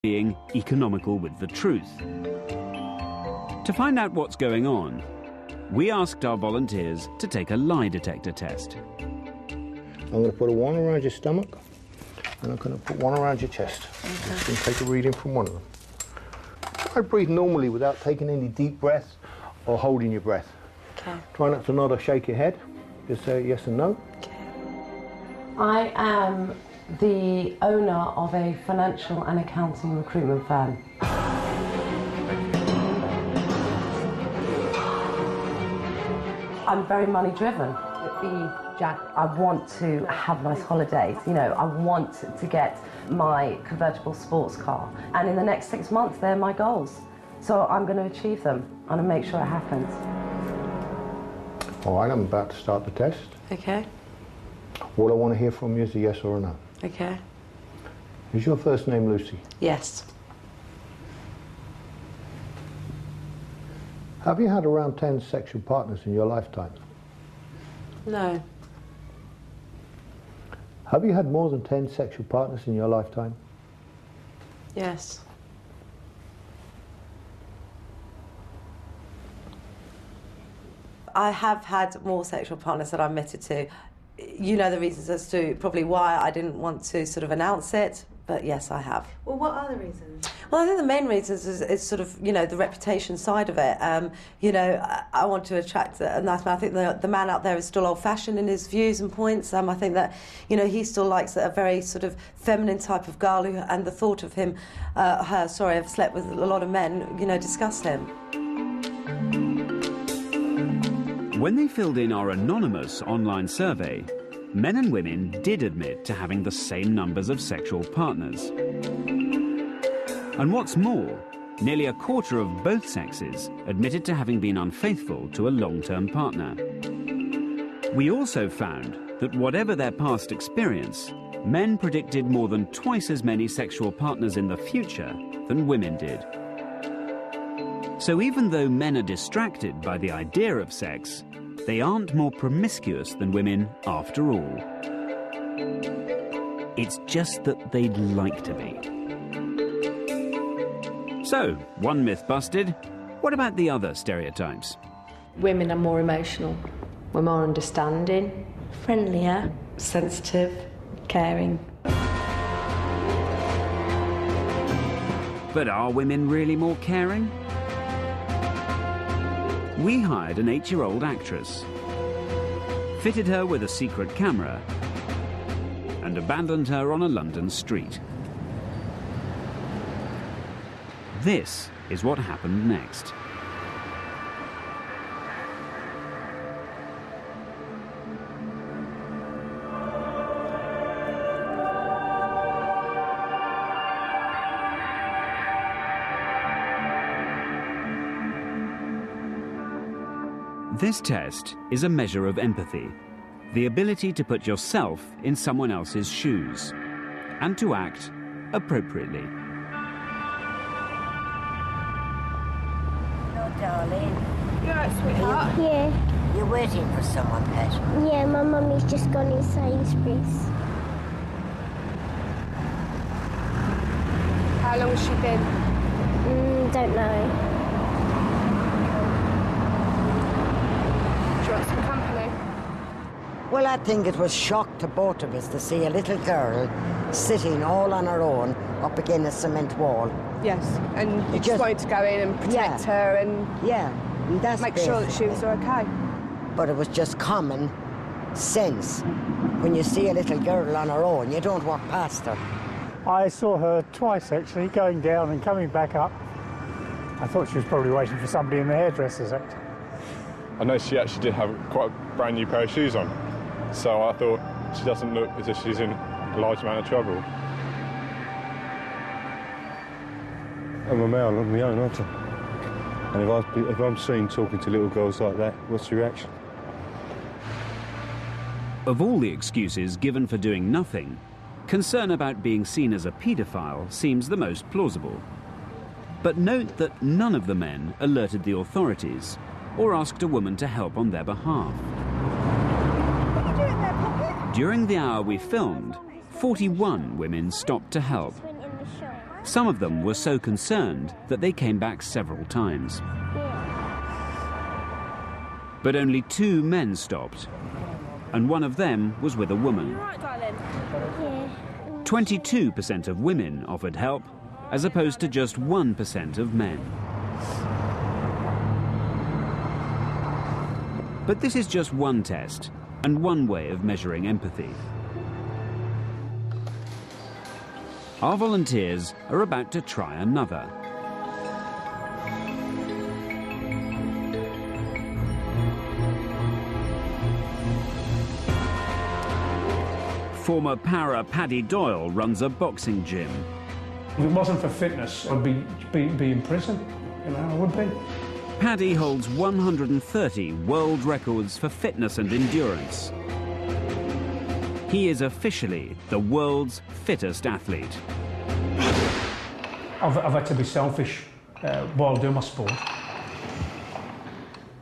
being economical with the truth. To find out what's going on, we asked our volunteers to take a lie detector test. I'm going to put one around your stomach, and I'm going to put one around your chest. Okay. Just going to take a reading from one of them. Try to breathe normally without taking any deep breaths or holding your breath. Okay. Try not to nod or shake your head. Just say yes and no. Okay. I am the owner of a financial and accounting recruitment firm. I'm very money driven. Jack, I want to have nice holidays, you know, I want to get my convertible sports car, and in the next 6 months they're my goals. So I'm going to achieve them. I'm going to make sure it happens. All right, I'm about to start the test. Okay. All I want to hear from you is a yes or a no. Okay. Is your first name Lucy? Yes. Have you had around 10 sexual partners in your lifetime? No. Have you had more than 10 sexual partners in your lifetime? Yes. I have had more sexual partners than I admitted to. You know the reasons as to probably why I didn't want to sort of announce it, but yes, I have. Well, what are the reasons? Well, I think the main reasons is sort of, you know, the reputation side of it. You know, I want to attract a nice man. I think the man out there is still old-fashioned in his views and points. I think that, you know, he still likes a very sort of feminine type of girl who, and the thought of him, I've slept with a lot of men, you know, disgust him. When they filled in our anonymous online survey, men and women did admit to having the same numbers of sexual partners. And what's more, nearly a quarter of both sexes admitted to having been unfaithful to a long-term partner. We also found that whatever their past experience, men predicted more than twice as many sexual partners in the future than women did. So even though men are distracted by the idea of sex, they aren't more promiscuous than women after all. It's just that they'd like to be. So, one myth busted. What about the other stereotypes? Women are more emotional. We're more understanding. Friendlier. Sensitive. Caring. But are women really more caring? We hired an 8-year-old actress, fitted her with a secret camera, and abandoned her on a London street. This is what happened next. This test is a measure of empathy, the ability to put yourself in someone else's shoes, and to act appropriately. Hello, darling. You alright, sweetheart? Yeah. You're waiting for someone, Pet? Yeah, my mummy's just gone in Sainsbury's. How long has she been? Don't know. Do you want some company? Well, I think it was shock to both of us to see a little girl sitting all on her own up against a cement wall. Yes, and you just wanted to go in and protect her and that's make sure that she was okay. But it was just common sense. When you see a little girl on her own, you don't walk past her. I saw her twice, actually, going down and coming back up. I thought she was probably waiting for somebody in the hairdresser's act. I know she actually did have quite a brand new pair of shoes on, so I thought she doesn't look as if she's in a large amount of trouble. I'm a male on my own, aren't I? And if I'm seen talking to little girls like that, what's the reaction? Of all the excuses given for doing nothing, concern about being seen as a paedophile seems the most plausible. But note that none of the men alerted the authorities or asked a woman to help on their behalf. What are you doing there, Poppy? During the hour we filmed, 41 women stopped to help. Some of them were so concerned that they came back several times. But only 2 men stopped, and one of them was with a woman. 22% of women offered help, as opposed to just 1% of men. But this is just one test, and one way of measuring empathy. Our volunteers are about to try another. Former para Paddy Doyle runs a boxing gym. If it wasn't for fitness, I'd be in prison. You know, I would be. Paddy holds 130 world records for fitness and endurance. He is officially the world's fittest athlete. I've had to be selfish while doing my sport.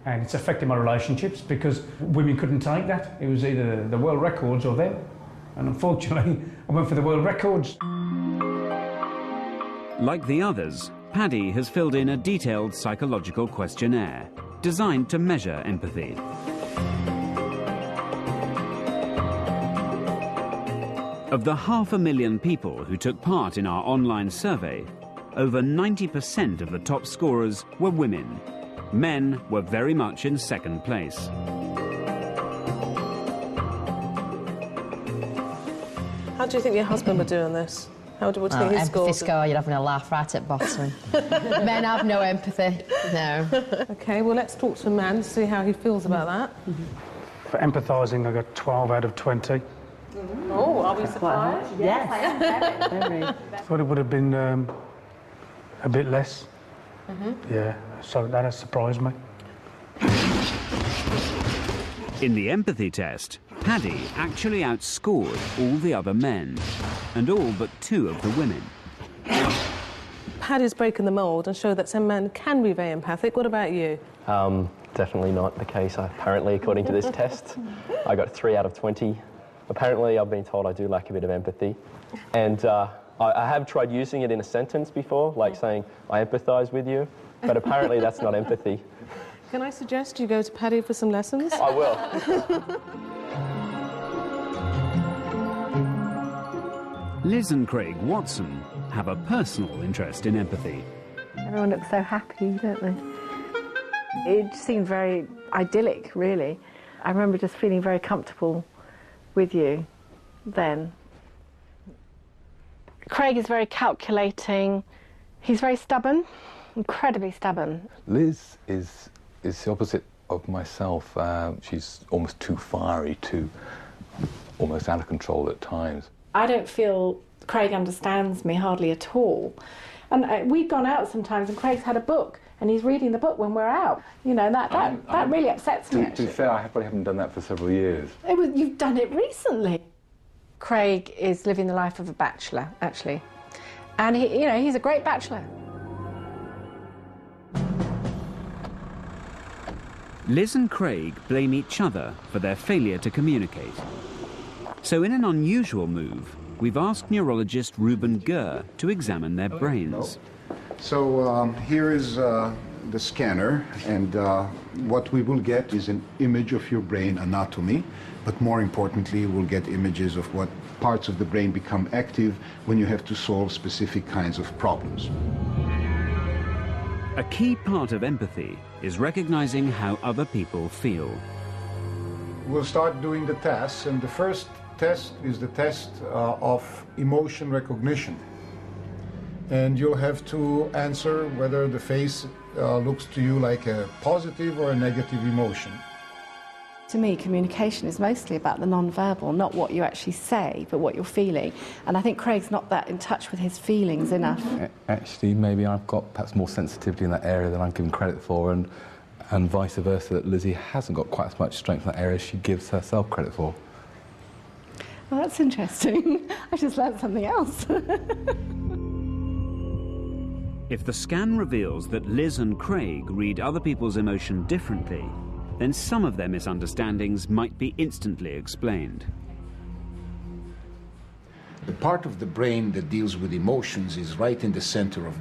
And it's affected my relationships because women couldn't take that. It was either the world records or them. And unfortunately, I went for the world records. Like the others, Paddy has filled in a detailed psychological questionnaire designed to measure empathy. Of the 500,000 people who took part in our online survey, over 90% of the top scorers were women. Men were very much in second place. How do you think your husband would do on this? How do you think his empathy scores? score, you're having a laugh right at bottom. Men have no empathy, no. OK, well, let's talk to a man to see how he feels about that. For empathising, I got 12 out of 20. Oh, are we surprised? Yes, I am very. Thought it would have been a bit less. Yeah, so that has surprised me. In the empathy test, Paddy actually outscored all the other men, and all but 2 of the women. Paddy's breaking the mould and showed that some men can be very empathic. What about you? Definitely not the case. Apparently, according to this test, I got 3 out of 20. Apparently, I've been told I do lack a bit of empathy. And I have tried using it in a sentence before, like saying, I empathise with you, but apparently that's not empathy. Can I suggest you go to Paddy for some lessons? I will. Liz and Craig Watson have a personal interest in empathy. Everyone looks so happy, don't they? It seemed very idyllic, really. I remember just feeling very comfortable with you then. Craig is very calculating. He's very stubborn, incredibly stubborn. Liz is the opposite of myself. She's almost too fiery, too almost out of control at times. I don't feel Craig understands me hardly at all. And we've gone out sometimes and Craig's had a book and he's reading the book when we're out. You know, that really upsets me, To be fair, I probably haven't done that for several years. You've done it recently. Craig is living the life of a bachelor, actually. And, he's a great bachelor. Liz and Craig blame each other for their failure to communicate. So in an unusual move, we've asked neurologist Ruben Gurr to examine their brains. So here is the scanner, and what we will get is an image of your brain anatomy, but more importantly, we'll get images of what parts of the brain become active when you have to solve specific kinds of problems. A key part of empathy is recognizing how other people feel. We'll start doing the tests, and the first test is the test of emotion recognition. And you'll have to answer whether the face looks to you like a positive or a negative emotion. To me, communication is mostly about the non-verbal, not what you actually say, but what you're feeling. And I think Craig's not that in touch with his feelings enough. Actually, maybe I've got perhaps more sensitivity in that area than I'm given credit for, and vice versa, that Lizzie hasn't got quite as much strength in that area as she gives herself credit for. Well, that's interesting. I just learned something else. If the scan reveals that Liz and Craig read other people's emotion differently, then some of their misunderstandings might be instantly explained. The part of the brain that deals with emotions is right in the center of